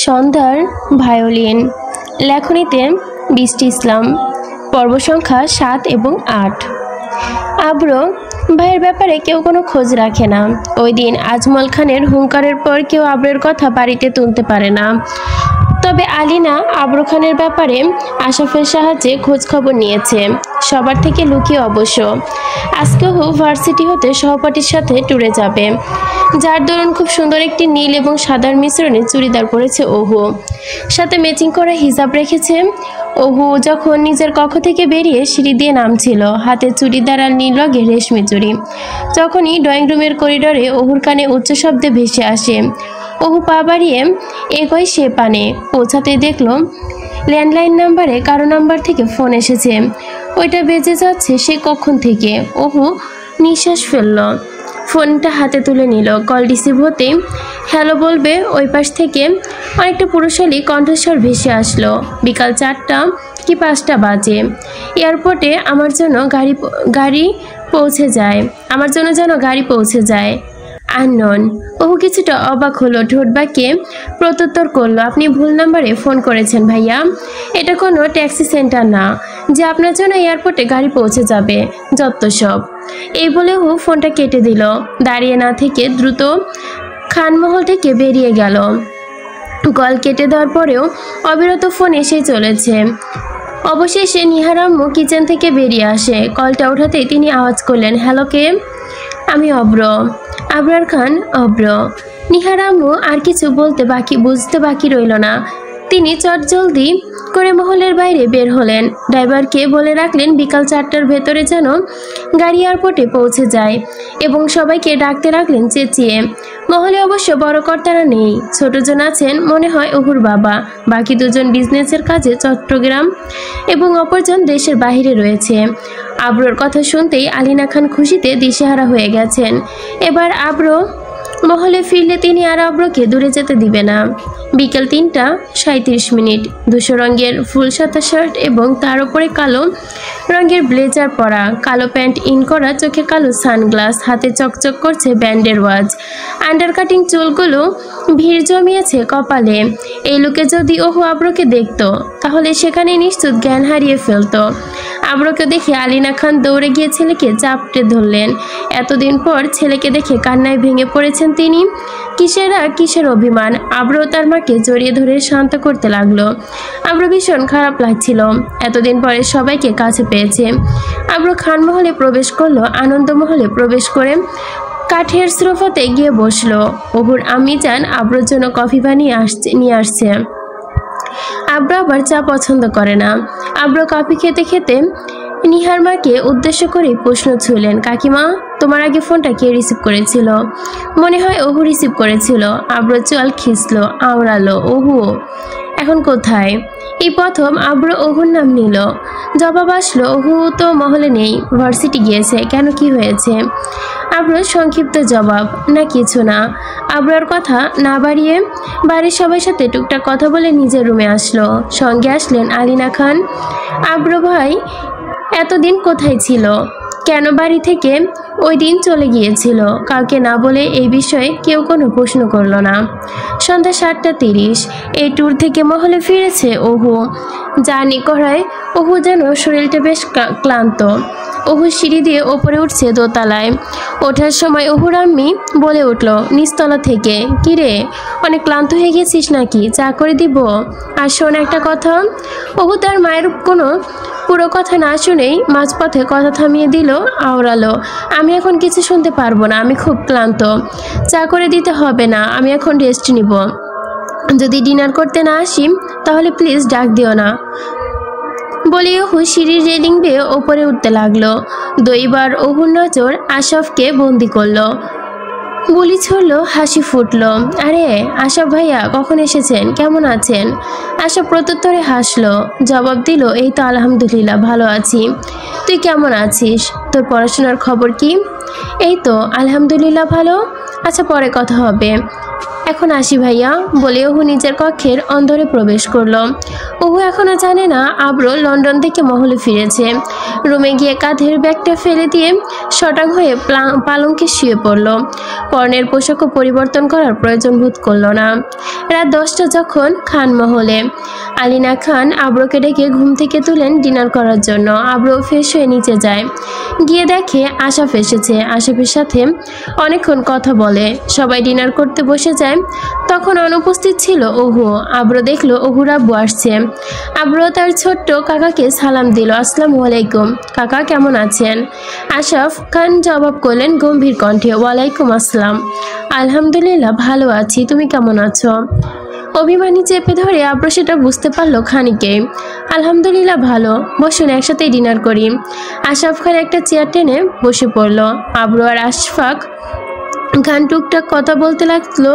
সন্ধ্যার ভায়োলিন লেখনীতে বৃষ্টি ইসলাম। পর্ব সংখ্যা 7 এবং 8। আব্র ভাইয়ের ব্যাপারে কেউ কোনো খোঁজ রাখে না। ওই দিন আজমল খানের হুঙ্কারের পর কেউ আব্রের কথা বাড়িতে তুলতে পারে না। তবে আলিনা আব্র খানের ব্যাপারে আশাফের সাহায্যে খোঁজ খবর নিয়েছে, সবার থেকে লুকিয়ে অবশ্য। আজকে ওহু ভার্সিটি হতে সহপাঠীর সাথে ট্যুরে যাবে, যার দরুন খুব সুন্দর একটি নীল এবং সাদার মিশ্রণে চুড়িদার পরেছে ওহু, সাথে ম্যাচিং করা হিজাব রেখেছে। ওহু যখন নিজের কক্ষ থেকে বেরিয়ে সিঁড়ি দিয়ে নামছিল, হাতে চুড়িদার আর নীল রঙের রেশমি চুড়ি, তখনই ড্রয়িং রুমের করিডোরে ওহুর কানে উচ্চ শব্দে ভেসে আসে। ওহু পা বাড়িয়ে এগোয় সে পানে, পৌঁছাতে দেখলো ল্যান্ডলাইন নাম্বারে কারো নাম্বার থেকে ফোন এসেছে। ওইটা বেজে যাচ্ছে সে কখন থেকে। ওহু নিঃশ্বাস ফেলল, ফোনটা হাতে তুলে নিল। কল রিসিভ হতেই হ্যালো বলবে ওই পাশ থেকে অনেকটা পুরুষালী কণ্ঠস্বর ভেসে আসলো। বিকাল 4টা কি 5টা বাজে। এয়ারপোর্টে আমার জন্য গাড়ি পৌঁছে যায়। আননোন। ওহু কিছুটা অবাক হলো, ঠোঁট বাঁকিয়ে প্রত্যুত্তর করলো, আপনি ভুল নাম্বারে ফোন করেছেন ভাইয়া। এটা কোনো ট্যাক্সি সেন্টার না যে আপনার জন্য এয়ারপোর্টে গাড়ি পৌঁছে যাবে, যত সব। এই বলে ওহু ফোনটা কেটে দিল। দাঁড়িয়ে না থেকে দ্রুত খানমহল থেকে বেরিয়ে গেল। কল কেটে দেওয়ার পরেও অবিরত ফোন এসেই চলেছে। অবশেষে নিহার আম্মু কিচেন থেকে বেরিয়ে আসে। কলটা ওঠাতেই তিনি আওয়াজ করলেন, হ্যালো কে? আমি অব্র। আবরার খান অব্র। নিহার আম্মু আর কিছু বুঝতে বাকি রইল না। তিনি চটজলদি করে মহলের বাইরে বের হলেন। ড্রাইভারকে বলে রাখলেন বিকাল 4টার ভেতরে যেন গাড়ি এয়ারপোর্টে পৌঁছে যায়, এবং সবাইকে ডাকতে রাখলেন চেঁচিয়ে। মহলে অবশ্য বড় কর্তারা নেই, ছোটজন আছেন মনে হয় ওহুর বাবা, বাকি দুজন বিজনেসের কাজে চট্টগ্রাম এবং অপরজন দেশের বাইরে রয়েছে। আব্রোর কথা শুনতেই আলিনা খান খুশিতে দিশেহারা হয়ে গেছেন। এবার আব্র মহলে ফিরলে তিনি আর আব্রকে দূরে যেতে দিবে না। বিকেল 3টা 37 ধূসর রঙের ফুল সাদা শার্ট এবং তার উপরে কালো রঙের ব্লেজার পরা, কালো প্যান্ট ইন করা, চোখে কালো সানগ্লাস, হাতে চকচক করছে ব্যান্ডের ওয়াচ, আন্ডার কাটিং চুলগুলো ভিড় জমিয়েছে কপালে। এই লোকে যদি ওহু আব্রকে দেখত তাহলে সেখানে নিশ্চিত জ্ঞান হারিয়ে ফেলত। আব্রকে দেখে আলিনা খান দৌড়ে গিয়ে ছেলেকে চাপটে ধরলেন। এতদিন পর ছেলেকে দেখে কান্নায় ভেঙে পড়েছেন তিনি। কিসের অভিমান। আব্র তার মাকে জড়িয়ে ধরে শান্ত করতে লাগলো। আব্র ভীষণ খারাপ লাগছিল, এতদিন পরে সবাইকে কাছে পেয়েছে। আব্র খানমহলে প্রবেশ করলো। আনন্দমহলে প্রবেশ করে কাঠের সোফাতে গিয়ে বসলো। ওহুর আম্মি যান আব্রর জন্য কফি বানিয়ে নিয়ে আসছে। আব্র আবার চা পছন্দ করে না। আব্র কফি খেতে খেতে নিহার মাকে উদ্দেশ্য করে প্রশ্ন ছুঁলেন, কাকিমা তোমার আগে ফোনটা কে রিসিভ করেছিল? মনে হয় ওহু রিসিভ করেছিল। আব্র চল খিসলো, আওড়ালো, ওহু এখন কোথায়? এই প্রথম আব্র ওহুর নাম নিল। জবাব আসলো, ওহু তো মহলে নেই, ভার্সিটি গিয়েছে। কেন, কি হয়েছে? আব্রর সংক্ষিপ্ত জবাব, না কিছু না। আব্রর কথা না বাড়িয়ে বাড়ির সবার সাথে টুকটাক কথা বলে নিজের রুমে আসলো। সঙ্গে আসলেন আলিনা খান। আব্র ভাই এতদিন কোথায় ছিল? কেন বাড়ি থেকে ওই দিন চলে গিয়েছিল? কাউকে না বলে এই বিষয়ে কেউ কোনো প্রশ্ন করল না। সন্ধ্যা 7টা 30। এই ট্যুর থেকে মহলে ফিরেছে ওহু। জার্নি করায় ওহু যেন শরীরটা বেশ ক্লান্ত। ওহু সিঁড়ি দিয়ে ওপরে উঠছে দোতলায়। ওঠার সময় ওহুর আম্মি বলে উঠল নিচতলা থেকে, কিরে অনেক ক্লান্ত হয়ে গেছিস নাকি? চা করে দিব? আর শোন একটা কথা। ওহু তার মায়ের কোনো পুরো কথা না শুনেই মাঝপথে কথা থামিয়ে দিল, আওড়ালো, আমি এখন কিছু শুনতে পারবো না, আমি খুব ক্লান্ত। চা করে দিতে হবে না, আমি এখন রেস্ট নিব। যদি ডিনার করতে না আসি তাহলে প্লিজ ডাক দিও না। বলে ওহু সিঁড়ির রেলিং বেয়ে ওপরে উঠতে লাগলো। দুইবার ওহুর নজর আশাফকে বন্দি করলো। গুলি ছুড়ল, হাসি ফুটল। আরে আশাফ ভাইয়া কখন এসেছেন? কেমন আছেন? আশাফ প্রত্যুত্তরে হাসলো, জবাব দিল, এই তো আলহামদুলিল্লাহ ভালো আছি। তুই কেমন আছিস? তোর পড়াশোনার খবর কি? এই তো আলহামদুলিল্লাহ ভালো। আচ্ছা পরে কথা হবে, এখন আসি ভাইয়া। বলে ওহু নিজের কক্ষের অন্দরে প্রবেশ করলো। ওহু এখনো জানে না আব্র লন্ডন থেকে মহলে ফিরেছে। রুমে গিয়ে কাঁধের ব্যাগটা ফেলে দিয়ে শটাং হয়ে পালঙ্কে শুয়ে পড়ল। পরনের পোশাকও পরিবর্তন করার প্রয়োজন বোধ করল না। রাত 10টা যখন খানমহলে। আলিনা খান আব্রকে ডেকে ঘুম থেকে তুলেন ডিনার করার জন্য। আব্র ফ্রেশ হয়ে নিচে যায়, গিয়ে দেখে আশাফ এসেছে। আশাফের সাথে অনেকক্ষণ কথা বলে, সবাই ডিনার করতে বসে যায়। তখন অনুপস্থিত ছিল অহু। আব্র দেখলো অহুর আব্বু আসছে। আব্র তার ছোট্ট কাকাকে সালাম দিল, আসসালামু আলাইকুম কাকা, কেমন আছেন? আশাফ খান জবাব করলেন গম্ভীর কণ্ঠে, ওয়ালাইকুম আসসালাম, আলহামদুলিল্লাহ ভালো আছি, তুমি কেমন আছো? অভিমানী চেপে ধরে আব্র সেটা বুঝতে পারলো খানিকে। আলহামদুলিল্লাহ ভালো, বসুন একসাথে ডিনার করি। আশরাফ খান একটা চেয়ার টেনে বসে পড়ল। আব্র আর আশফাক খান টুকটাক কথা বলতে লাগলো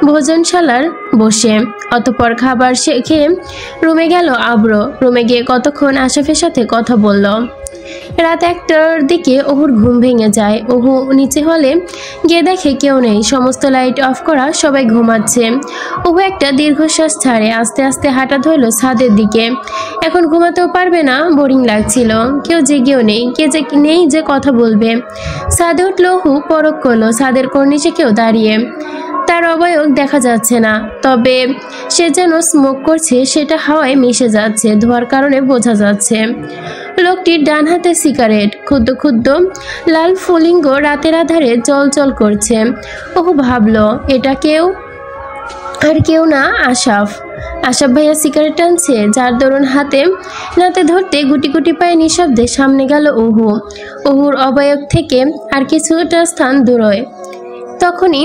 ভোজনশালার বসে। অতঃপর খাবার খেয়ে রুমে গেল আব্র। রুমে গিয়ে কতক্ষণ আশরাফের সাথে কথা বলল। রাত 1টার দিকে অহুর ঘুম ভেঙে যায়। অহু নিচে হলে গিয়ে দেখে কেউ নেই, সমস্ত লাইট অফ করা, সবাই ঘুমাচ্ছে। অহু একটা দীর্ঘশ্বাস ছাড়ে, আস্তে আস্তে হাঁটা ধরল ছাদের দিকে। এখন ঘুমাতেও পারবে না, বোরিং লাগছিল। কেউ জেগেও নেই, কে যে নেই যে কথা বলবে। ছাদে উঠল অহু, পরখ করলো ছাদের কর্নিশে কেউ দাঁড়িয়ে। তার অবয়ব দেখা যাচ্ছে না, তবে সে যেন স্মোক করছে, সেটা হাওয়ায় মিশে যাচ্ছে, ধোয়ার কারণে বোঝা যাচ্ছে। লোকটির ডান হাতে সিগারেট, ক্ষুদ্র ক্ষুদ্র লাল ফুলিঙ্গ রাতের আধারে জল করছে। ওহু ভাবলো এটা কেউ আর কেউ না, আশাফ ভাইয়া সিগারেট টানছে, যার দরুন হাতে নাতে ধরতে গুটি গুটি পায়ে নিঃশব্দে সামনে গেল অহু। অহুর অবয়ব থেকে আর কিছুটা স্থান দূরয়। তখনই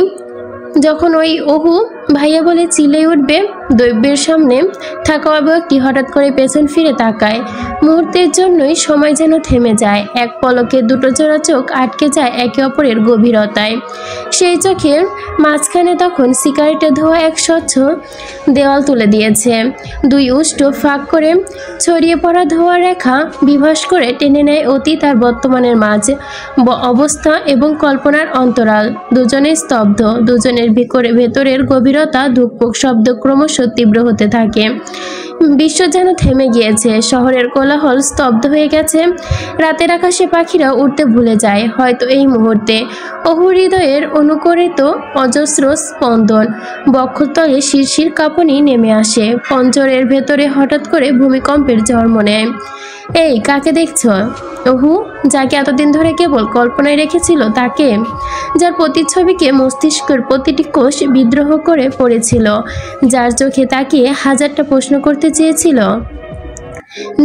যখন ওই অহু ভাইয়া বলে চিল্লে উঠবে, দৈব্যের সামনে থাকা অবয়বটি হঠাৎ করে পেছন ফিরে তাকায়। মুহূর্তের জন্যই সময় যেন থেমে যায়। এক পলকে দুটো জোড়া চোখ আটকে যায় একে অপরের গভীরতায়। সেই চোখের মাঝখানে তখন সিগারেটে ধোয়া এক স্বচ্ছ দেওয়াল তুলে দিয়েছে। দুই উষ্ঠ ফাঁক করে ছড়িয়ে পড়া ধোয়া রেখা বিভাস করে টেনে নেয় অতীত আর বর্তমানের মাঝে অবস্থা এবং কল্পনার অন্তরাল। দুজনে স্তব্ধ, দুজনের ভেতরের গভীরতা ধুকপুক শব্দ ক্রমশ তীব্র হতে থাকে। বিশ্ব যেন থেমে গিয়েছে, শহরের কোলাহল স্তব্ধ হয়ে গেছে। রাতের আকাশে পাখিরা উড়তে ভুলে যায় হয়তো এই মুহূর্তে। অহু হৃদয়ের অনুকরিত অজস্র স্পন্দন, বক্ষতলে শিরশির কাঁপুনি নেমে আসে। পঞ্জরের ভেতরে হঠাৎ করে ভূমিকম্পের জন্ম নেয়। এই কাকে দেখছ? অহু, যাকে এতদিন ধরে কেবল কল্পনায় রেখেছিল, তাকে, যার প্রতিচ্ছবিকে মস্তিষ্কের প্রতিটি কোষ বিদ্রোহ করে পড়েছিল, যার চোখে তাকিয়ে হাজারটা প্রশ্ন করতে চেয়েছিল,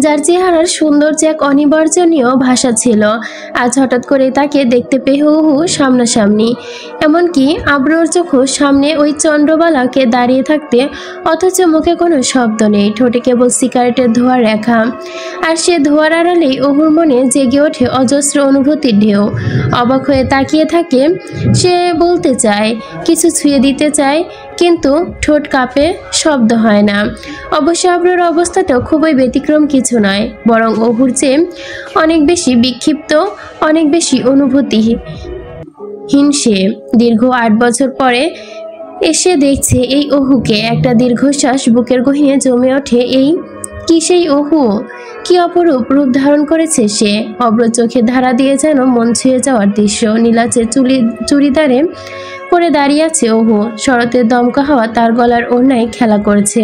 যার চেহারার সৌন্দর্য এক অনিবার্জনীয় ভাষা ছিল। আজ হঠাৎ করে তাকে দেখতে পেয়ে অহু সামনাসামনি। এমনকি আব্রোর চোখও সামনে ওই চন্দ্রবালাকে দাঁড়িয়ে থাকতে, অথচ মুখে কোনো শব্দ নেই, ঠোঁটে কেবল সিগারেটের ধোঁয়ার রেখা। আর সে ধোঁয়ার আড়ালেই অহুর মনে জেগে ওঠে অজস্র অনুভূতির ঢেউ। অবাক হয়ে তাকিয়ে থাকে সে, বলতে চায়, কিছু ছুঁয়ে দিতে চায়, কিন্তু ঠোঁট কাঁপে, শব্দ হয় না। অবশ্য আব্রোর অবস্থাটাও খুবই ব্যতিক্রম কিছু নয়, বরং অহুর চেয়ে অনেক বেশি বিক্ষিপ্ত, অনেক বেশি অনুভূতিহীন সে। দীর্ঘ 8 বছর পরে এসে দেখছে এই অহুকে। একটা দীর্ঘশ্বাস বুকের গহীনে জমে ওঠে। এই কি সেই অহু? কি অপরূপ রূপ ধারণ করেছে সে! অব্র চোখে ধারা দিয়ে যেন মন ছুঁয়ে যাওয়ার দৃশ্য। নীলাচে চুড়িদারে পরে দাঁড়িয়ে আছে অহু। শরতের দমকা হাওয়া তার গলার ওড়নায় খেলা করছে।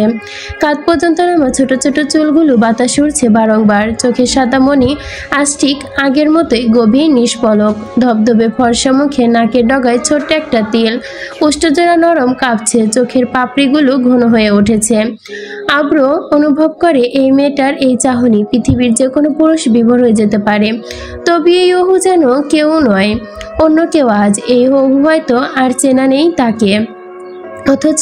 কাঁধ পর্যন্ত নামা ছোট ছোট চুলগুলো বাতাস উড়ছে বারংবার। চোখের সাদা মণি আজ ঠিক আগের মতোই গভীর নিষ্পলক। ধবধবে ফর্সা মুখে নাকের ডগায় ছোট্ট একটা তিল। উষ্ঠজোড়া নরম কাঁপছে, চোখের পাপড়িগুলো ঘন হয়ে উঠেছে। আব্র অনুভব করে এই মেয়েটার এই চাহনি পৃথিবীর যে কোনো পুরুষ বিভোর হয়ে যেতে পারে। তবে এই অহু যেন কেউ নয়, অন্য কেউ। আজ এই অহু হয়তো আর চেনা নেই তাকে, অথচ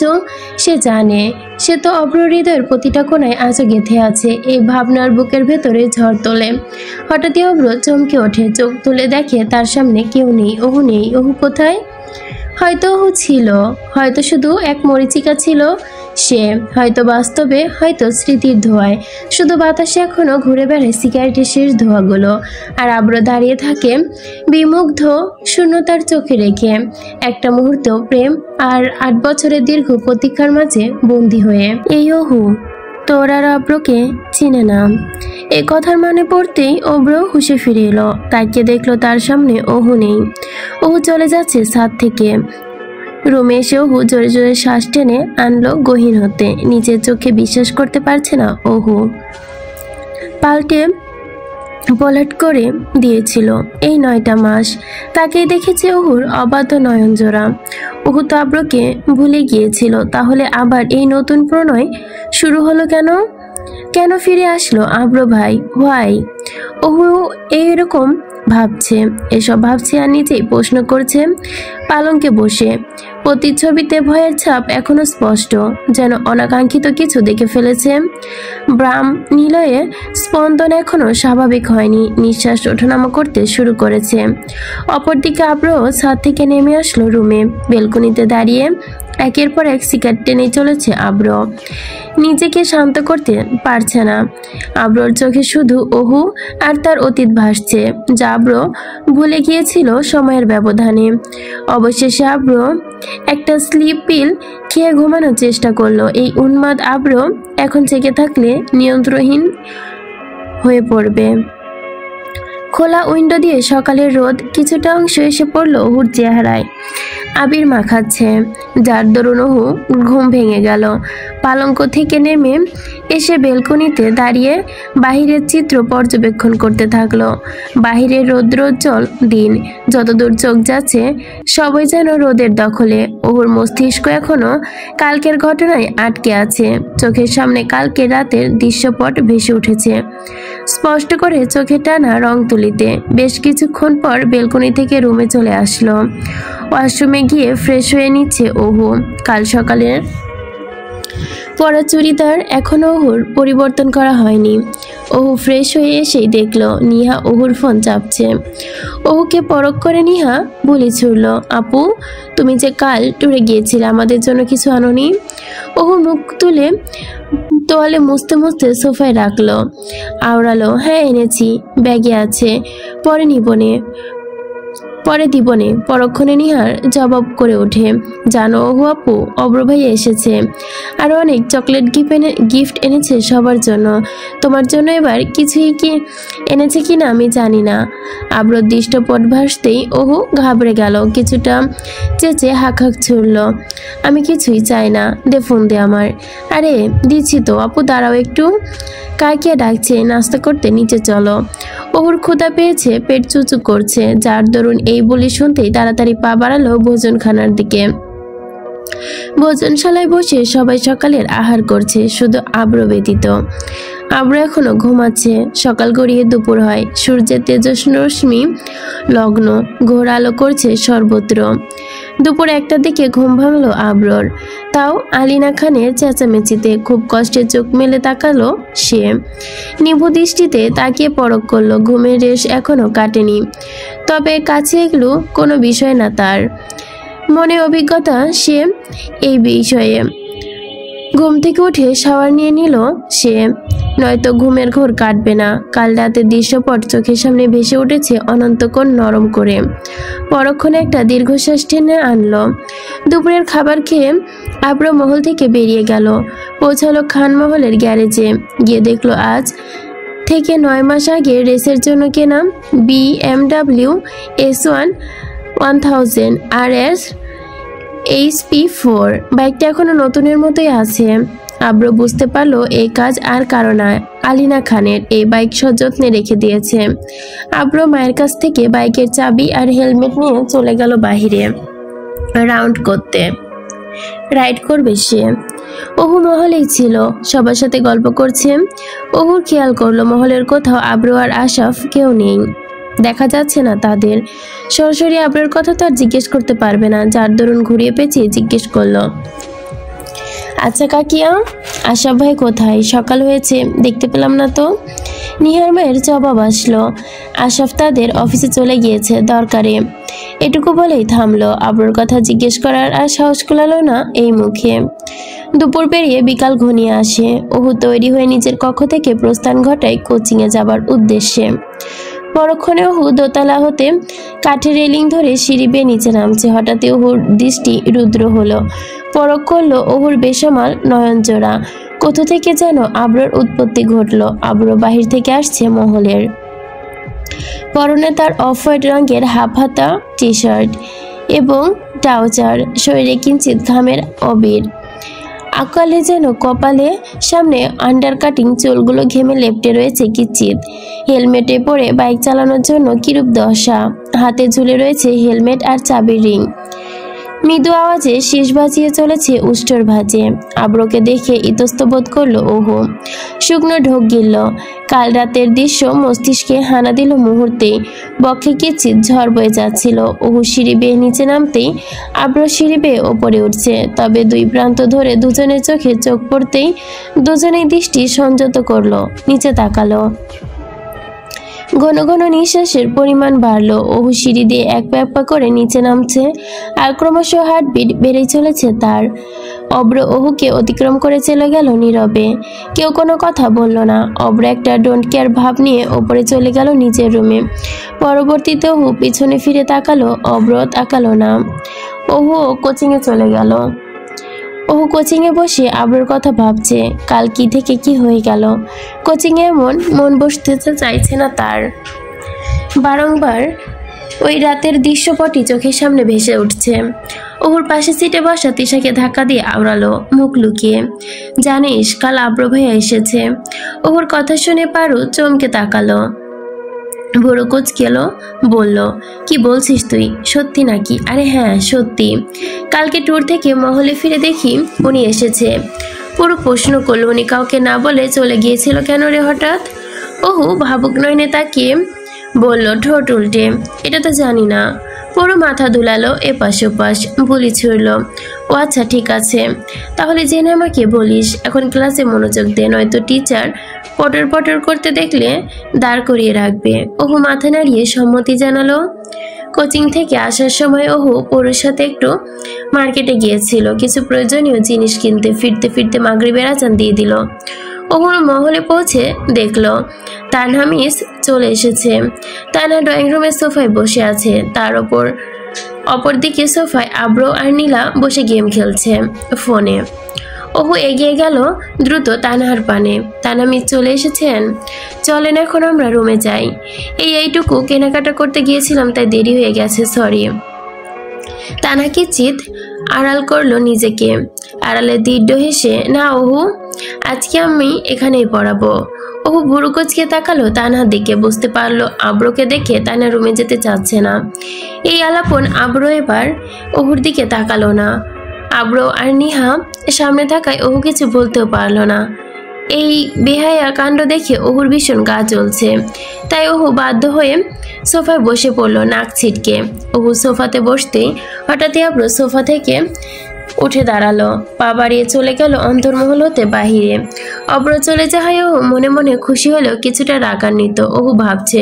সে জানে, সে তো অব্র হৃদয়ের প্রতিটা কোণায় আজও গেঁথে আছে। এই ভাবনার বুকের ভেতরে ঝড় তোলে। হঠাৎই অব্র চমকে ওঠে, চোখ তুলে দেখে তার সামনে কেউ নেই, অহু নেই। অহু কোথায়? হয়তো অহু ছিল, হয়তো শুধু এক মরীচিকা ছিল সে, হয়তো বাস্তবে, হয়তো স্মৃতির ধোঁয়ায়। শুধু বাতাসে এখনো ঘুরে বেড়ায় সিগারেটের শেষ ধোঁয়াগুলো। আর আব্র দাঁড়িয়ে থাকে বিমুগ্ধ শূন্যতার চোখে রেখে, একটা মুহূর্ত প্রেম আর 8 বছরের দীর্ঘ প্রতীক্ষার মাঝে বন্দী হয়ে। এই অহু, তোর আর আব্রকে চিনে না। এ কথার মানে পড়তেই অব্র হুঁশে ফিরে এলো। তাকে দেখলো তার সামনে ওহু নেই। ওহু চলে যাচ্ছে ছাদ থেকে। রুমে এসে ওহু জোরে জোরে শ্বাস টেনে আনলো গহীন হতে। নিজের চোখে বিশ্বাস করতে পারছে না ওহু। পাল্টে পলট করে দিয়েছিল এই 9টা মাস। তাকেই দেখেছে ওহুর অবাধ্য নয়ন জোড়া। ওহু তো আব্রকে ভুলে গিয়েছিল, তাহলে আবার এই নতুন প্রণয় শুরু হলো কেন? কেন ফিরে আসলো আব্র ভাই? হোয়াই? ওহু এইরকম ভাবছে, এসব ভাবছে আর নিজেই প্রশ্ন করছে পালঙ্কে বসে। প্রতিচ্ছবিতে ভয়ের ছাপ এখনো স্পষ্ট, যেন অনাকাঙ্ক্ষিত কিছু দেখে ফেলেছে। ব্রাম নিলয়ে স্পন্দন এখনো স্বাভাবিক হয়নি, নিঃশ্বাস ওঠানামা করতে শুরু করেছে। অপরদিকে আব্রহ ছাদ থেকে নেমে আসলো রুমে। বেলকনিতে দাঁড়িয়ে একের পর এক সিগারেট টেনে চলেছে আব্র। নিজেকে শান্ত করতে পারছে না। আব্রর চোখে শুধু ওহু আর তার অতীত ভাসছে, যা আব্র ভুলে গিয়েছিল সময়ের ব্যবধানে। অবশেষে আব্র একটা স্লিপ পিল খেয়ে ঘুমানোর চেষ্টা করলো। এই উন্মাদ আব্র এখন জেগে থাকলে নিয়ন্ত্রণহীন হয়ে পড়বে। খোলা উইন্ডো দিয়ে সকালের রোদ কিছুটা অংশ এসে পড়লো ওহুর চেহারায়, আবির মাখাচ্ছে, যার দরুন ওহু ঘুম ভেঙে গেল। পালঙ্ক থেকে নেমে এসে বেলকনিতে দাঁড়িয়ে বাহিরের চিত্র পর্যবেক্ষণ করতে থাকলো। বাহিরের রৌদ্রোজ্জ্বল দিন, যতদূর চোখ যাচ্ছে সবই যেন রোদের দখলে। ওহুর মস্তিষ্ক এখনো কালকের ঘটনায় আটকে আছে। চোখের সামনে কালকের রাতের দৃশ্যপট ভেসে উঠেছে স্পষ্ট করে চোখে টানা রং তুলিতে। বেশ কিছুক্ষণ পর বেলকনি থেকে রুমে চলে আসলো। ওয়াশরুমে গিয়ে ফ্রেশ হয়ে নিচ্ছে ওহু। কাল সকালের পরা চুড়িদার এখনো ওহুর পরিবর্তন করা হয়নি। ওহু ফ্রেশ হয়ে এসেই দেখলো নিহা ওহুর ফোন চাপছে। ওহুকে পরখ করে নিহা বলে ছুড়ল, আপু তুমি যে কাল ট্যুরে গিয়েছিলে, আমাদের জন্য কিছু আনোনি? ওহু মুখ তুলে তোয়ালে মুছতে মুছতে সোফায় রাখলো, আওড়ালো, হ্যাঁ এনেছি, ব্যাগে আছে, পরে দিবনে। পরক্ষণে নিহার জবাব করে ওঠে, জানো ওহু আপু, অব্র ভাইয়া এসেছে, আরো অনেক চকলেট গিফট এনেছে সবার জন্য। তোমার জন্য এবার কিছুই কি এনেছে কিনা আমি জানি না। আব্রর দৃষ্টপট ভাসতেই ওহু ঘাবড়ে গেল, কিছুটা চেঁচে হাঁক ছুড়ল, আমি কিছুই চাই না, দে ফোন দে আমার। আরে দিচ্ছি তো আপু, দাঁড়াও একটু। কাকে ডাকছে? নাস্তা করতে নিচে চলো। ওহুর ক্ষুধা পেয়েছে, পেট চুচু করছে, যার দরুন এই বলি শুনতেই তাড়াতাড়ি পা বাড়ালো ভোজনখানার দিকে। ভোজনশালায় বসে সবাই সকালের আহার করছে, শুধু আব্র ব্যতীত। আব্র এখনো ঘুমাচ্ছে। সকাল গড়িয়ে দুপুর হয়, সূর্যের তেজস্বী রশ্মি লগ্ন, ঘোর আলো করছে সর্বত্র। দুপুর 1টার দিকে ঘুম ভাঙলো আব্রর, তাও আলিনা খানের চেঁচামেচিতে। খুব কষ্টে চোখ মেলে তাকালো সে, নিভু দৃষ্টিতে তাকিয়ে পরখ করলো। ঘুমের রেশ এখনো কাটেনি, তবে কাছে এগুলো কোনো বিষয় না তার। মনে অভিজ্ঞতা সে এই বিষয়ে। ঘুম থেকে উঠে শাওয়ার নিয়ে নিল সে, নয়তো ঘুমের ঘোর কাটবে না। কাল রাতের দৃশ্যপট চোখের সামনে ভেসে উঠেছে অনন্তক্ষণ নরম করে। পরক্ষণে একটা দীর্ঘশ্বাস টেনে আনলো। দুপুরের খাবার খেয়ে আব্র মহল থেকে বেরিয়ে গেল। পৌঁছালো খানমহলের গ্যারেজে। গিয়ে দেখলো আজ থেকে 9 মাস আগে রেসের জন্য কেনা BMW S1 1000 RS HP4 বাইকটা এখনো নতুনের মতোই আছে। আব্র বুঝতে পারলো এই কাজ আর কারো না, আলিনা খানের। এই বাইক সযত্নে রেখে দিয়েছে। আব্র মায়ের কাছ থেকে বাইকের চাবি আর হেলমেট নিয়ে চলে গেল বাহিরে রাউন্ড করতে। রাইড করবে সে। ওহু মহলেই ছিল, সবার সাথে গল্প করছে। ওহুর খেয়াল করলো মহলের কোথাও আব্র আর আশাফ কেউ নেই, দেখা যাচ্ছে না তাদের। সরাসরি আব্রের কথা তো আর জিজ্ঞেস করতে পারবে না, যার দরুন ঘুরিয়ে পেঁচিয়ে জিজ্ঞেস করলো, আচ্ছা কাকিয়া, আশাফ ভাই কোথায়? সকাল হয়েছে, দেখতে পেলাম না তো। নিহার মায়ের জবাব আসলো, আশাফ তাদের অফিসে চলে গিয়েছে দরকারে। এটুকু বলেই থামলো। আব্রর কথা জিজ্ঞেস করার আর সাহস কুলালো না এই মুখে। দুপুর পেরিয়ে বিকাল ঘনিয়ে আসে। ওহু তৈরি হয়ে নিজের কক্ষ থেকে প্রস্থান ঘটায় কোচিংয়ে যাবার উদ্দেশ্যে। পরক্ষণে ওহু দোতলা হতে কাঠের রেলিং ধরে সিঁড়ি বেয়ে নিচে নামছে। হঠাৎই ওহুর দৃষ্টি রুদ্র হলো। পরখ করলো ওহুর বেসামাল নয়নজোড়া। কোথা থেকে যেন আব্রর উৎপত্তি ঘটলো। আব্র বাহির থেকে আসছে মহলের। পরনে তার অফ হোয়াইট রঙের হাফ হাতা টি শার্ট এবং ট্রাউজার, শরীরে কিঞ্চিত ঘামের অবির। আকালে যেন কপালে সামনে আন্ডার কাটিং চুলগুলো ঘেমে লেপ্টে রয়েছে কিঞ্চিত। হেলমেটে পরে বাইক চালানোর জন্য কিরূপ দশা। হাতে ঝুলে রয়েছে হেলমেট আর চাবির রিং। মৃদু আওয়াজে শীষ বাজিয়ে চলেছে উষ্ট্রর ভাজে। আব্রকে দেখে ইতস্তবোধ করলো ওহু। শুকনো ঢোক গিলল। কাল রাতের দৃশ্য মস্তিষ্কে হানা দিল মুহূর্তেই। বক্ষে কিঞ্চিত ঝড় বয়ে যাচ্ছিল। ওহু সিঁড়ি বেয়ে নিচে নামতেই আব্র সিঁড়ি বেয়ে ওপরে উঠছে। তবে দুই প্রান্ত ধরে দুজনের চোখে চোখ পড়তেই দুজনেই দৃষ্টি সংযত করলো। নিচে তাকালো। ঘন ঘন নিঃশ্বাসের পরিমাণ বাড়ল। ওহু সিঁড়ি দিয়ে এক পা এক পা করে নিচে নামছে, আর ক্রমশ হার্টবিট বেড়েই চলেছে তার। অব্র ওহুকে অতিক্রম করে চলে গেল নীরবে। কেউ কোনো কথা বলল না। অব্র একটা ডোন্ট কেয়ার ভাব নিয়ে ওপরে চলে গেল নিজের রুমে। পরবর্তীতে ওহু পিছনে ফিরে তাকালো। অব্র তাকালো না। ওহু কোচিংয়ে চলে গেল। ওহু কোচিংয়ে বসে আব্রর কথা ভাবছে। কাল কি থেকে কি হয়ে গেল। কোচিংয়ে এমন মন বসতে চাইছে না তার। বারংবার ওই রাতের দৃশ্যপটই চোখের সামনে ভেসে উঠছে। ওহুর পাশে সিটে বসা তিশাকে ধাক্কা দিয়ে আওড়ালো মুখ লুকিয়ে। জানিস কাল আব্র ভাইয়া এসেছে। ওহুর কথা শুনে পারু চমকে তাকালো। বড় কোচ গেল, বলল, কি বলছিস তুই, সত্যি নাকি? আরে হ্যাঁ সত্যি। কালকে ট্যুর থেকে মহলে ফিরে দেখি উনি এসেছে। পুরো প্রশ্ন করলো, উনি কাউকে না বলে চলে গিয়েছিল কেন রে হঠাৎ? ওহু ভাবুক নয়নে তাকিয়ে বলল ঠোঁট উল্টে, এটা তো জানি না। পুরো মাথা দুলালো এপাশ ওপাশ, বুলি ছুড়ল। ও আচ্ছা ঠিক আছে, তাহলে জেনে আমাকে বলিস। এখন ক্লাসে মনোযোগ দে, নয়তো টিচার পটর পটর করতে দেখলে দাঁড় করিয়ে রাখবে। ওহু মাথা নাড়িয়ে সম্মতি জানালো। কোচিং থেকে আসার সময় ওহু পরুর সাথে একটু মার্কেটে গিয়েছিল কিছু প্রয়োজনীয় জিনিস কিনতে। ফিরতে ফিরতে মাগরিবের আজান দিয়ে দিল। ওহু মহলে পৌঁছে দেখলো তানহা মিস চলে এসেছে। তানহা ড্রয়িং রুমের সোফায় বসে আছে। তার অপরদিকে সোফায় আব্র আর নীলা বসে গেম খেলছে ফোনে। ওহু এগিয়ে গেল দ্রুত তানহার পানে। তানহা মিস চলে এসেছেন? চলেন এখন আমরা রুমে যাই। এইটুকু কেনাকাটা করতে গিয়েছিলাম, তাই দেরি হয়ে গেছে, সরি। তানহা কিঞ্চিত আড়াল করলো নিজেকে। আড়ালে দৃঢ় হেসে, না ওহু, আজকে আমি এখানেই পড়াবো। ওহু ভুরু কুচকে তাকালো তানহার দিকে। বুঝতে পারলো আব্রকে দেখে তানহা রুমে যেতে চাচ্ছে না। এই আলাপন আব্র এবার ওহুর দিকে তাকালো না। আব্র আর নিহা সামনে থাকায় ওহু কিছু বলতেও পারলো না। এই বেহায়া কাণ্ড দেখে ওহুর ভীষণ গা জ্বলছে। তাই ওহু বাধ্য হয়ে সোফায় বসে পড়লো নাক ছিটকে। ওহু সোফাতে বসতেই হঠাৎই আব্র সোফা থেকে উঠে দাঁড়ালো। পা বাড়িয়ে চলে গেল অন্তর্মহল হতে বাহিরে। অব্র চলে যাওয়ায় ওহু মনে মনে খুশি হলেও কিছুটা রাগান্বিত। ওহু ভাবছে,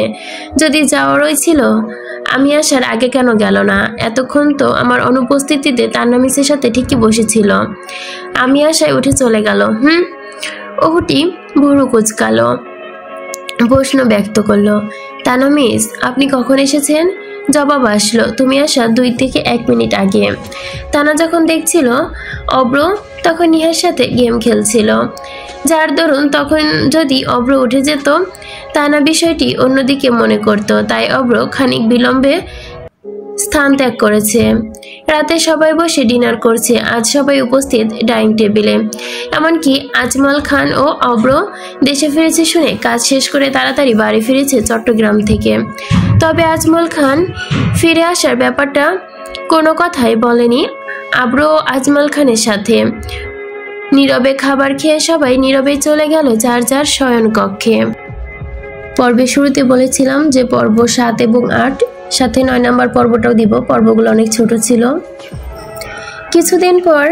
যদি যাওয়ারই ছিল আমি আসার আগে কেন গেল না? এতক্ষণ তো আমার অনুপস্থিতিতে তান্না মিসের সাথে ঠিকই বসেছিল। আমি আশায় উঠে চলে গেল। ওহুটি ভুরু কুচকালো, প্রশ্ন ব্যক্ত করলো, তান্না মিস আপনি কখন এসেছেন? জবাব আসলো, তুমি আসা 2 থেকে 1 মিনিট আগে। তানা যখন দেখছিল অব্র তখন নিহার সাথে গেম খেলছিল, যার দরুন তখন যদি অব্র উঠে যেত তানা বিষয়টি অন্যদিকে মনে করত। তাই অব্র খানিক বিলম্বে স্থান ত্যাগ করেছে। রাতে সবাই বসে ডিনার করছে। আজ সবাই উপস্থিত ডাইনিং টেবিলে। এমনকি আজমল খান ও অব্র দেশে ফিরেছে শুনে কাজ শেষ করে তাড়াতাড়ি বাড়ি ফিরেছে চট্টগ্রাম থেকে। তবে আজমল খান ফিরে আসার ব্যাপারটা কোনো কথাই বলেনি আব্র ও আজমল খানের সাথে। নীরবে খাবার খেয়ে সবাই নীরবে চলে গেল যার যার শয়ন কক্ষে। পর্বের শুরুতে বলেছিলাম যে পর্ব 7 এবং 8 সাথে 9 নম্বর পর্বটাও দিব। পর্বগুলো অনেক ছোট ছিল। কিছুদিন পর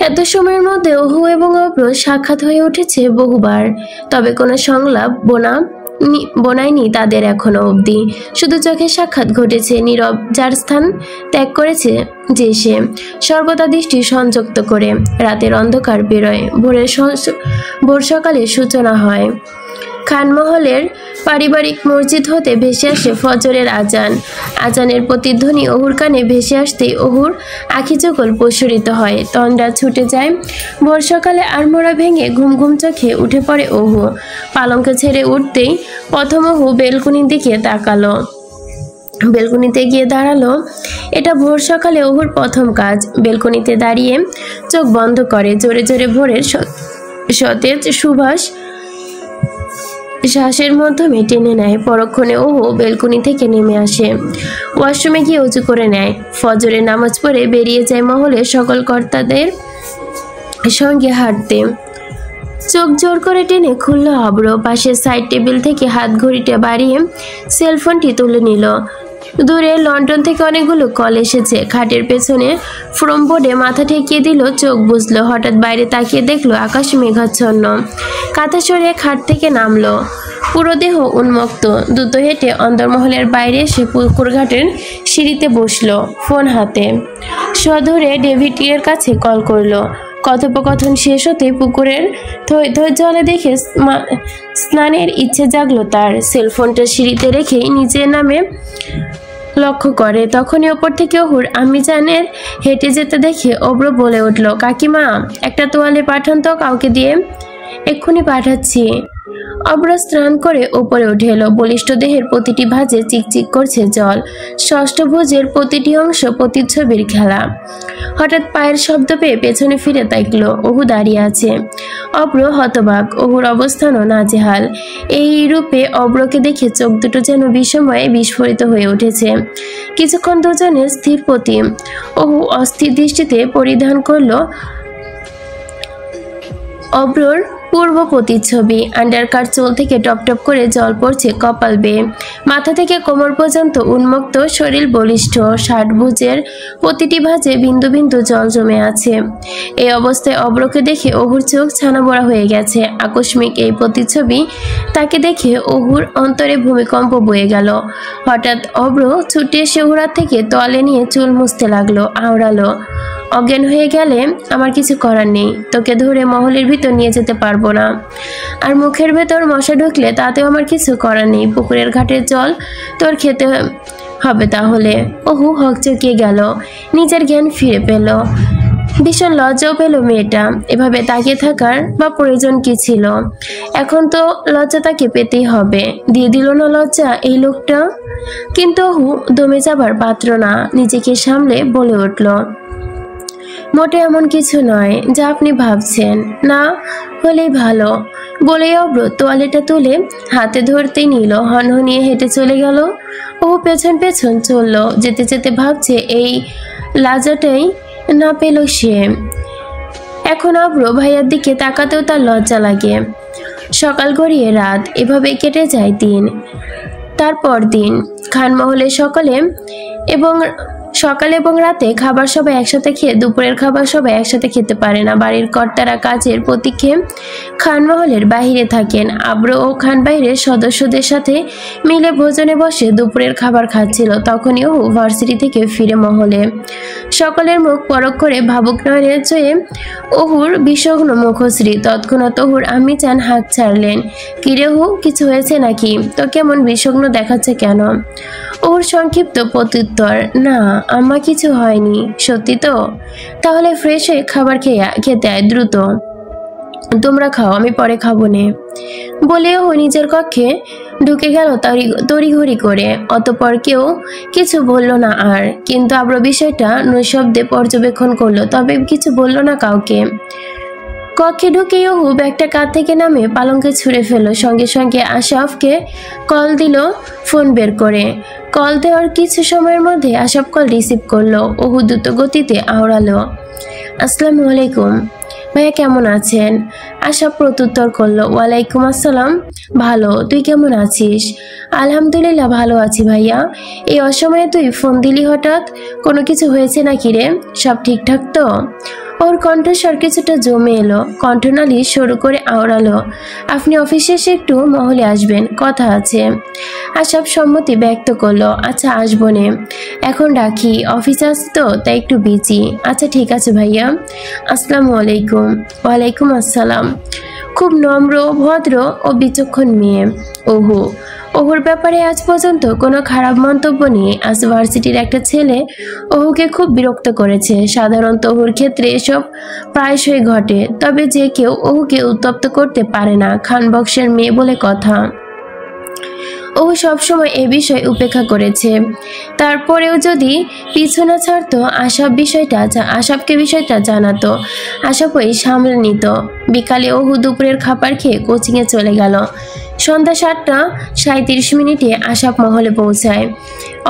এত সময়ের মধ্যে ওহু এবং অব্র সাক্ষাৎ হয়ে উঠেছে বহুবার। তবে কোনো সংলাপ বোনায়নি তাদের এখনো অবধি। শুধু চোখের সাক্ষাৎ ঘটেছে। নীরব যার স্থান ত্যাগ করেছে যে সে সর্বদা দৃষ্টি সংযুক্ত করে। রাতের অন্ধকার বেরোয়, ভোর সকালে সূচনা হয়। খানমহলের পারিবারিক মসজিদ হতে ভেসে আসে ফজরের আজান। আজানের প্রতিধ্বনি ওহুর কানে ভেসে আসতেই ওহুর আখি চোখল প্রসারিত হয়, তন্দ্রা ছুটে যায়। ভোর সকালে আড়মোড়া ভেঙে ঘুম ঘুম চোখে উঠে পড়ে ওহু। পালঙ্কে ছেড়ে উঠতেই প্রথম ওহু বেলকুনির দিকে তাকালো, বেলকনিতে গিয়ে দাঁড়ালো। এটা ভোর সকালে ওহুর প্রথম কাজ। বেলকনিতে দাঁড়িয়ে চোখ বন্ধ করে জোরে জোরে ভোরের সতেজ সুবাস শ্বাসের মাধ্যমে টেনে নেয়। পরক্ষণে ওহু বেলকনি থেকে নেমে আসে, ওয়াশরুমে গিয়ে উঁচু করে নেয়। ফজরের নামাজ পড়ে বেরিয়ে যায় মহলের সকল কর্তাদের সঙ্গে হাঁটতে। চোখ জোর করে টেনে খুলল অব্র। পাশের সাইড টেবিল থেকে হাত ঘড়িটা বাড়িয়ে সেলফোনটি তুলে নিল। দূরে লন্ডন থেকে অনেকগুলো কল এসেছে। খাটের পেছনে ফ্রম বোর্ডে মাথা ঠেকিয়ে দিল, চোখ বুঝলো। হঠাৎ বাইরে তাকিয়ে দেখলো আকাশ মেঘাচ্ছন্ন। কাঁথা সরিয়ে খাট থেকে নামলো, পুরো দেহ উন্মুক্ত। দ্রুত হেঁটে অন্দরমহলের বাইরে এসে পুকুরঘাটের সিঁড়িতে বসলো, ফোন হাতে। সধরে ডেভিডের কাছে কল করলো। কথোপকথন শেষ হতেই পুকুরের থই থই জলে দেখে স্নানের ইচ্ছে জাগলো তার। সেলফোনটা সিঁড়িতে রেখেই নিচের নামে লক্ষ্য করে। তখনই ওপর থেকে ওহুর আম্মিজানের হেঁটে যেতে দেখে অব্র বলে উঠল, কাকিমা একটা তোয়ালে পাঠান তো কাউকে দিয়ে। এক্ষুনি পাঠাচ্ছি। অব্র স্নান করে উপরে উঠে এলো। বলিষ্ঠ দেহের প্রতিটি ভাঁজে চিকচিক করছে জল। ষষ্ঠভুজের প্রতিটি অংশ প্রতিচ্ছবির খেলা। হঠাৎ পায়ের শব্দ পেয়ে পেছনে ফিরে তাকলো। ওহু দাঁড়িয়ে আছে। অব্র হতবাক, ওহুর অবস্থানও নাজেহাল। এই রূপে অব্রকে দেখে চোখ দুটো যেন বিস্ময়ে বিস্ফোরিত হয়ে উঠেছে। কিছুক্ষণ দুজনের স্থির প্রতি। ওহু অস্থির দৃষ্টিতে পরিধান করলো অব্রর পূর্ব প্রতিচ্ছবি। আন্ডারকার চুল থেকে টপ টপ করে জল পড়ছে কপাল বেয়ে। মাথা থেকে কোমর পর্যন্ত উন্মুক্ত শরীর বলিষ্ঠ। ষাটভুজের প্রতিটি ভাঁজে বিন্দু বিন্দু জল জমে আছে। এই অবস্থায় অব্রকে দেখে ওহুর চোখ ছানাবড়া হয়ে গেছে। আকস্মিক এই প্রতিচ্ছবি তাকে দেখে ওহুর অন্তরে ভূমিকম্প বয়ে গেল। হঠাৎ অব্র ছুটে এসে ওহুর হাত থেকে তোয়ালে নিয়ে চুল মুছতে লাগলো, আওড়ালো, অজ্ঞান হয়ে গেলে আমার কিছু করার নেই। তোকে ধরে মহলের ভিতর নিয়ে যেতে পারবো না। আর মুখের ভেতর মশা ঢুকলে তাতেও আমার কিছু করার নেই। পুকুরের ঘাটের জল তোর খেতে হবে তাহলে। ওহু হকচকিয়ে গেল, নিজের জ্ঞান ফিরে পেল। ভীষণ লজ্জাও পেল মেয়েটা। এভাবে তাকিয়ে থাকার বা প্রয়োজন কি ছিল? এখন তো লজ্জা তাকে পেতেই হবে। দিয়ে দিল না লজ্জা এই লোকটা। কিন্তু ওহু দমে যাবার পাত্র না। নিজেকে সামলে বলে উঠল, মোটে এমন কিছু নয় যা আপনি ভাবছেন। না হলেই ভালো। বলেই অব্র তোয়ালেটা তুলে হাতে ধরতেই নিল। হনহনিয়ে হেঁটে চলে গেল। ও পেছন পেছন চলল। যেতে যেতে ভাবছে এই লাজাটাই না পেল সে। এখন অব্র ভাইয়ার দিকে তাকাতেও তার লজ্জা লাগে। সকাল গড়িয়ে রাত, এভাবে কেটে যায় দিন। তারপর দিন খানমহলে সকালে এবং রাতে খাবার সবাই একসাথে খেয়ে দুপুরের খাবার সবাই একসাথে খেতে পারে না। বাড়ির কর্তারা কাজের প্রতীক্ষে খানমহলের বাহিরে থাকেন। আব্র ও খান বাইরের সদস্যদের সাথে মিলে ভোজনে বসে দুপুরের খাবার খাচ্ছিল। তখনই ও ভার্সিটি থেকে ফিরে মহলে। সকলের মুখ পরখ করে ভাবুক নয়নের চয়ে ওহুর বিষগ্ন মুখশ্রী। তৎক্ষণাৎ ওহুর আম্মিজান হাঁক ছাড়লেন, কিরে হু, কিছু হয়েছে নাকি? তো কেমন বিষগ্ন দেখাচ্ছে কেন? ওর সংক্ষিপ্ত প্রত্যুত্তর, না আম্মা, কিছু হয়নি। সত্যি তো? তাহলে ফ্রেশ হয়ে খাবার খেতে আয় দ্রুত। তোমরা খাও, আমি পরে খাবো নে। বলেও নিজের কক্ষে ঢুকে গেল তড়িঘড়ি করে। অতঃপর কেউ কিছু বলল না আর। কিন্তু আব্র বিষয়টা নৈশব্দে পর্যবেক্ষণ করলো, তবে কিছু বলল না কাউকে। কক্ষে ঢুকেই ওহু ব্যাগটা কাঁধ থেকে নামে পালঙ্কে ছুঁড়ে ফেলল। সঙ্গে সঙ্গে আশরাফকে কল দিল ফোন বের করে। কল দেওয়ার কিছু সময়ের মধ্যে আশরাফ কল রিসিভ করলো। ওহু দ্রুত গতিতে আওড়ালো, আসসালামু আলাইকুম ভাইয়া, কেমন আছেন? আশরাফ প্রত্যুত্তর করলো, ওয়ালাইকুম আসসালাম, ভালো, তুই কেমন আছিস? আলহামদুলিল্লাহ ভালো আছি ভাইয়া। এই অসময়ে তুই ফোন দিলি হঠাৎ, কোনো কিছু হয়েছে নাকি রে? সব ঠিকঠাক তো? ওর কণ্ঠস্বর কিছুটা জমে এলো। কণ্ঠনালী শুরু করে আওড়ালো, আপনি অফিসে এসে একটু মহলে আসবেন, কথা আছে। আশরাফ সম্মতি ব্যক্ত করলো, আচ্ছা আসবো নে, এখন রাখি, অফিসে আসি তো তাই একটু বিজি। আচ্ছা ঠিক আছে ভাইয়া, আসসালামু আলাইকুম। ওয়ালাইকুম আসসালাম। খুব নম্র, ভদ্র ও বিচক্ষণ মেয়ে। ওহুর ব্যাপারে আজ পর্যন্ত কোনো খারাপ মন্তব্য নিয়ে আজ ভার্সিটির একটা ছেলে ওহুকে খুব বিরক্ত করেছে। সাধারণত ওহুর ক্ষেত্রে এসব প্রায়শই ঘটে, তবে যে কেউ ওহুকে উত্তপ্ত করতে পারে না, খান বংশের মেয়ে বলে কথা। ও সবসময় এ বিষয় উপেক্ষা করেছে। তারপরেও যদি পিছু না ছাড়তো, আশাবকে বিষয়টা জানাতো, আশাপ ওই সামলে নিত। বিকালে ওহু দুপুরের খাবার খেয়ে কোচিংয়ে চলে গেল। সন্ধ্যা 7:37 আশাপ মহলে পৌঁছায়।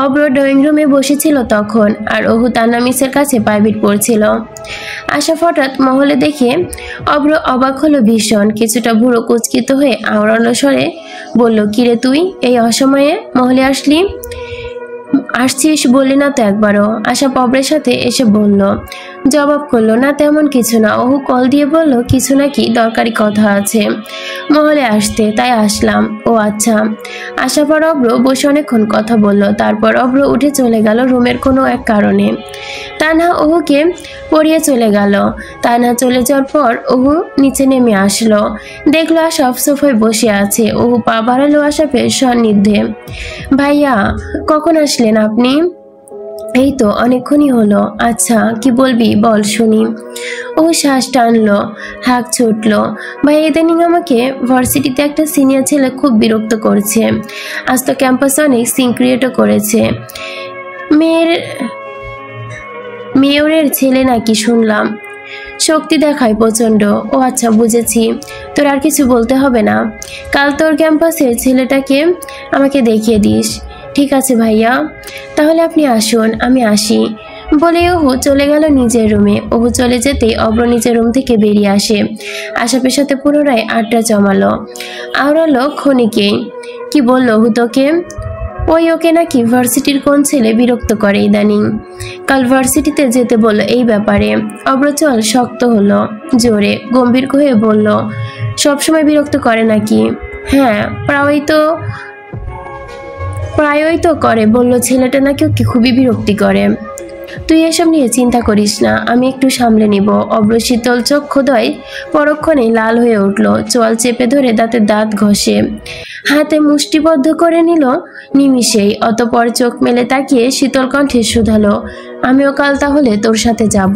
অব্র ড্রয়িং রুমে বসেছিল তখন, আর ওহু তান্না মিসের কাছে প্রাইভেট পড়ছিল। আশাপ হঠাৎ মহলে দেখে অব্র অবাক হলো ভীষণ। কিছুটা বুড়ো কুচকিত হয়ে আওড়ানো স্বরে বলল, কিরে তুই এই অসময়ে মহলে আসছিস বললি না তো একবারও। আশাপ অব্রের সাথে এসে বলল। জবাব করলো, না তেমন কিছু না। ওহু কল দিয়ে বলল কিছু নাকি দরকারি কথা আছে, মহলে আসতে, তাই আসলাম। ও আচ্ছা। আশাপ আর অব্র বসে অনেকক্ষণ কথা বলল। তারপর অব্র উঠে চলে গেল রুমের কোনো এক কারণে। তানহা ওহুকে পড়িয়ে চলে গেল। তানহা চলে যাওয়ার পর ওহু নিচে নেমে আসলো, দেখলো আশাপ সোফায় বসে আছে। ওহু পা বাড়ালো আশাপের সান্নিধ্যে। ভাইয়া, কখন আসলেন আপনি? এই তো অনেকক্ষণই হলো। আচ্ছা, কি বলবি বল শুনি। ও শ্বাস টানলো, হাঁক ছুটলো। ভাই, ইদানিং আমাকে ভার্সিটিতে একটা সিনিয়র ছেলে খুব বিরক্ত করছে। আজ তো ক্যাম্পাসে অনেক সিন ক্রিয়েটও করেছে। মেয়রের ছেলে নাকি শুনলাম। শক্তি দেখায় প্রচন্ড। ও আচ্ছা, বুঝেছি, তোর আর কিছু বলতে হবে না। কাল তোর ক্যাম্পাসের ছেলেটাকে আমাকে দেখিয়ে দিস। ঠিক আছে ভাইয়া, তাহলে আপনি আসুন, আমি আসি। বলে ওহু চলে গেল নিজের রুমে। ওহু চলে যেতেই অব্র নিজের রুম থেকে বেরিয়ে আসে। আশাপের সাথে পুনরায় আড্ডা জমালো, আওড়ালো ক্ষণিকেই। কি বললো ওহু তোকে? ওকে নাকি ভার্সিটির কোন ছেলে বিরক্ত করে ইদানিং। কাল ভার্সিটিতে যেতে বললো এই ব্যাপারে। অব্রচল শক্ত হলো, জোরে গম্ভীর হয়ে বলল, সবসময় বিরক্ত করে নাকি? হ্যাঁ, প্রায়ই তো করে। বলল ছেলেটা নাকি ওকে খুবই বিরক্তি করে। তুই এসব নিয়ে চিন্তা করিস না, আমি একটু সামলে নিব। অব্র শীতল চক্ষুদ্বয় পরক্ষণে লাল হয়ে উঠল। চোয়াল চেপে ধরে দাঁতে দাঁত ঘষে হাতে মুষ্টিবদ্ধ করে নিল নিমিষেই। অতপর চোখ মেলে তাকিয়ে শীতল কণ্ঠে শুধালো, আমিও কাল তাহলে তোর সাথে যাব।